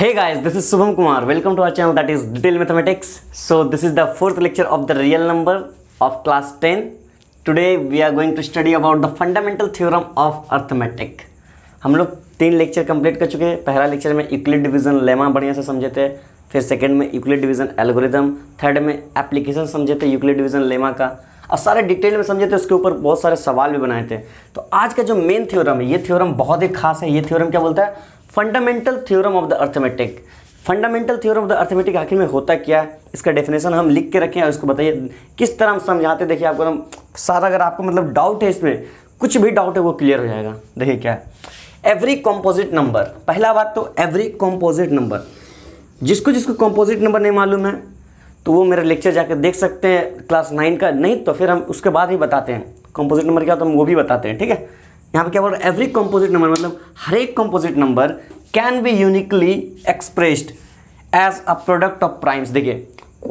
Hey guys, this is Subham Kumar. Welcome to our channel that is Detailed Mathematics. So this is the fourth lecture of the real number of class 10. Today we are going to study about the fundamental theorem of arithmetic. हम लोग 3 lecture complete कर चुके हैं. पहला lecture में Euclid division lemma बढ़िया से समझे थे, फिर सेकंड में यूक्लिड डिवीजन एल्गोरिथम, थर्ड में एप्लीकेशन समझे थे यूक्लिड डिवीजन लेमा का और सारे डिटेल में समझे थे. उसके ऊपर बहुत सारे सवाल भी बनाए थे. तो आज का जो मेन थ्योरम है, ये थ्योरम बहुत ही खास है. ये थ्योरम क्या बोलता है? Fundamental theorem of the arithmetic. Fundamental theorem of the arithmetic आखिर में होता क्या है, इसका डेफिनेशन हम लिख के रखें और इसको बताइए किस तरह हम समझाते. देखिए आपको हम सारा, अगर आपको मतलब डाउट है, इसमें कुछ भी डाउट है वो क्लियर हो जाएगा. देखिए क्या है एवरी कॉम्पोजिट नंबर. पहला बात तो एवरी कॉम्पोजिट नंबर, जिसको जिसको कॉम्पोजिट नंबर नहीं मालूम है तो वो मेरा लेक्चर जाकर देख सकते हैं क्लास 9 का. नहीं तो फिर हम उसके बाद ही बताते हैं कॉम्पोजिट नंबर क्या, तो हम वो भी बताते हैं. ठीक है, यहाँ पे क्या बोल रहे हैं? एवरी कॉम्पोजिट नंबर मतलब हर एक composite number can be uniquely expressed as a product of primes. देखिए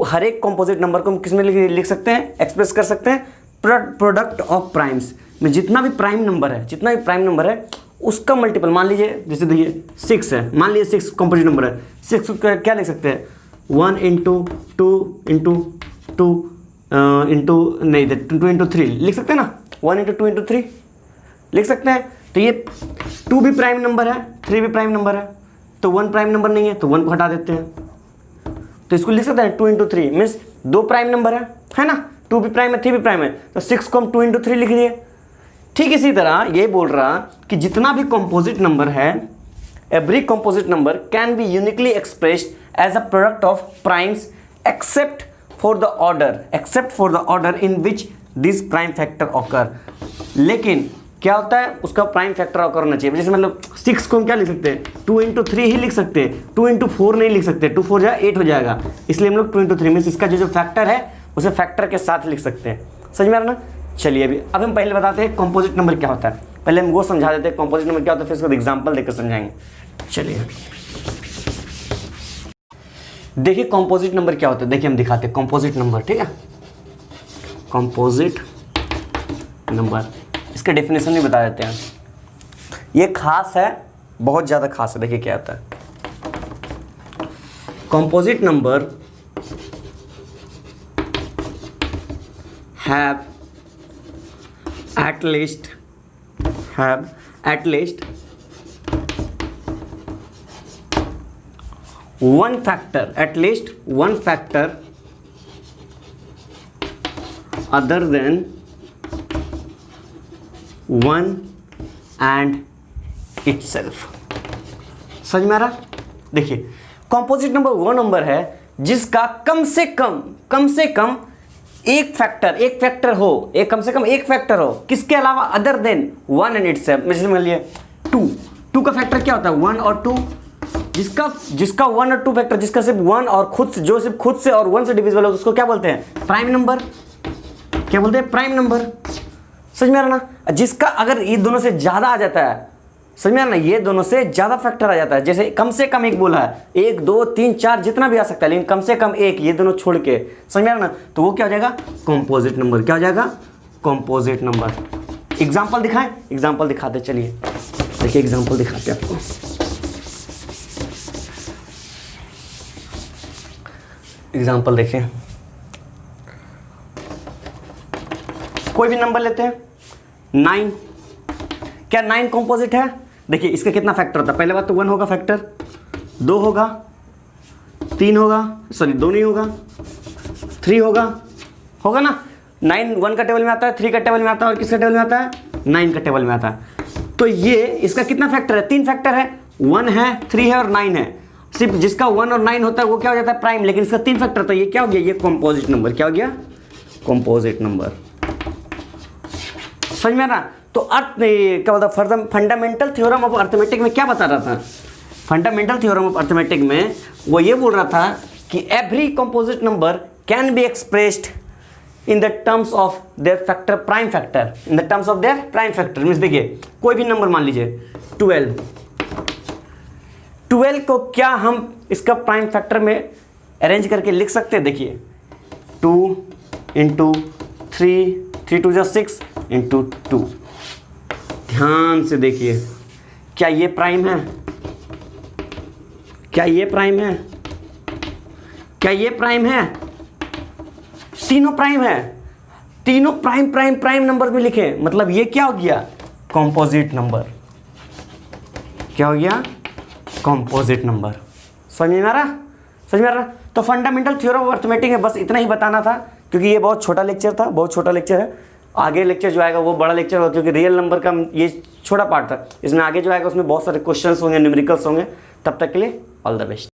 हर एक कॉम्पोजिट नंबर को हम किस में लिख सकते हैं, एक्सप्रेस कर सकते हैं प्रोडक्ट ऑफ प्राइम्स में. जितना भी प्राइम नंबर है उसका मल्टीपल. मान लीजिए जैसे देखिए 6 है, मान लीजिए 6 कॉम्पोजिट नंबर है. 6 को क्या लिख सकते हैं? 1 इंटू 2 इंटू 2 इंटू नहीं 2 इंटू 3 लिख सकते हैं ना. 1 इंटू 2 इंटू 3 लिख सकते हैं. तो ये 2 भी प्राइम नंबर है, 3 भी प्राइम नंबर है, तो 1 प्राइम नंबर नहीं है तो 1 को हटा देते हैं. तो इसको लिख सकते हैं 2 इंटू 3 मीन्स 2 प्राइम नंबर है ना. 2 भी प्राइम है, 3 भी प्राइम है, तो 6 को हम 2 इंटू 3 लिख दिए. ठीक इसी तरह ये बोल रहा कि जितना भी कॉम्पोजिट नंबर है, every composite number can be uniquely expressed as a product of primes except for the order in which this prime factor occur. लेकिन क्या होता है, उसका प्राइम फैक्टर ऑकर होना चाहिए. जैसे मतलब 6 को हम क्या लिख सकते हैं? 2 इंटू 3 ही लिख सकते हैं, 2 इंटू 4 नहीं लिख सकते. 2 4 8 हो जाएगा, इसलिए हम लोग 2 इंटू 3 मीन्स इसका जो फैक्टर है उसे फैक्टर के साथ लिख सकते हैं. समझ में आ रहा ना? चलिए अब हम पहले बताते हैं कॉम्पोजिट नंबर क्या होता है. पहले हम वो समझा देते हैं कॉम्पोजिट नंबर क्या होता है, फिर उसको एग्जाम्पल देकर समझाएंगे. चलिए देखिए कॉम्पोजिट नंबर क्या होता है. देखिए हम दिखाते हैं कॉम्पोजिट नंबर. ठीक है, कॉम्पोजिट नंबर, इसका डेफिनेशन भी बता देते हैं. ये खास है, बहुत ज़्यादा खास है. देखिए क्या आता है. Composite number have at least one factor other than 1 and itself. समझ में आ रहा? देखिए कॉम्पोजिट नंबर वो नंबर है जिसका कम से कम एक फैक्टर हो, किसके अलावा? Other than 1 and itself. जैसे मान लिए 2 का फैक्टर क्या होता है? 1 और 2. जिसका 1 और 2 फैक्टर, जिसका सिर्फ 1 और सिर्फ खुद से और 1 से डिविजिबल हो, उसको क्या बोलते हैं? Prime number. क्या बोलते हैं? Prime number. समझ में आ रहा ना? जिसका अगर ये दोनों से ज्यादा आ जाता है, समझ में आ रहा ना, ये दोनों से ज्यादा फैक्टर आ जाता है. जैसे कम से कम एक बोला है, 1 2 3 4 जितना भी आ सकता है, लेकिन कम से कम एक, ये दोनों छोड़ के. समझ में आ रहा ना? तो वो क्या हो जाएगा? Composite number. क्या हो जाएगा? Composite number. एग्जाम्पल दिखाएं? एग्जाम्पल दिखाते. चलिए देखिए एग्जाम्पल दिखाते आपको. एग्जाम्पल देखिए, कोई भी नंबर लेते हैं. 9. क्या 9 कॉम्पोजिट है? देखिए इसका कितना फैक्टर होता है. पहले बात तो 1 होगा फैक्टर, 2 होगा, 3 होगा, सॉरी 2 नहीं होगा, 3 होगा ना. 9 1 का टेबल में आता है, 3 का टेबल में आता है, और किसका टेबल में आता है? 9 का टेबल में आता है. तो ये इसका कितना फैक्टर है? 3 फैक्टर है. 1 है, 3 है और 9 है. सिर्फ जिसका 1 और 9 होता है वो क्या हो जाता है? प्राइम. लेकिन इसका 3 फैक्टर, तो ये क्या हो गया? ये कॉम्पोजिट नंबर. क्या हो गया? Composite number. समझ में आ रहा? तो क्या बोलता है? फंडामेंटल थ्योरम ऑफ अर्थमेटिक में क्या बता रहा था? फंडामेंटल थ्योरम ऑफ अर्थमेटिक में वो ये बोल रहा था कि every composite number can be expressed in the terms of their factor, prime factor. In the terms of their prime factor means देखिए कोई भी नंबर मान लीजिए 12 को क्या हम इसका प्राइम फैक्टर में अरेंज करके लिख सकते हैं? देखिए 2 इंटू 3 2 जा 6 इंटू 2. ध्यान से देखिए, क्या ये प्राइम है? क्या ये प्राइम है? क्या ये प्राइम है? तीनों प्राइम है, तीनों प्राइम प्राइम प्राइम नंबर में लिखे, मतलब ये क्या हो गया? Composite number. क्या हो गया? Composite number. समझ में आ रहा? समझ में आ रहा? तो फंडामेंटल थ्योरम ऑफ अर्थमेटिक है, बस इतना ही बताना था, क्योंकि ये बहुत छोटा लेक्चर था, बहुत छोटा लेक्चर है। आगे लेक्चर जो आएगा वो बड़ा लेक्चर होगा, क्योंकि रियल नंबर का ये छोटा पार्ट था। इसमें आगे जो आएगा उसमें बहुत सारे क्वेश्चंस होंगे, न्यूमेरिकल्स होंगे। तब तक के लिए ऑल द बेस्ट।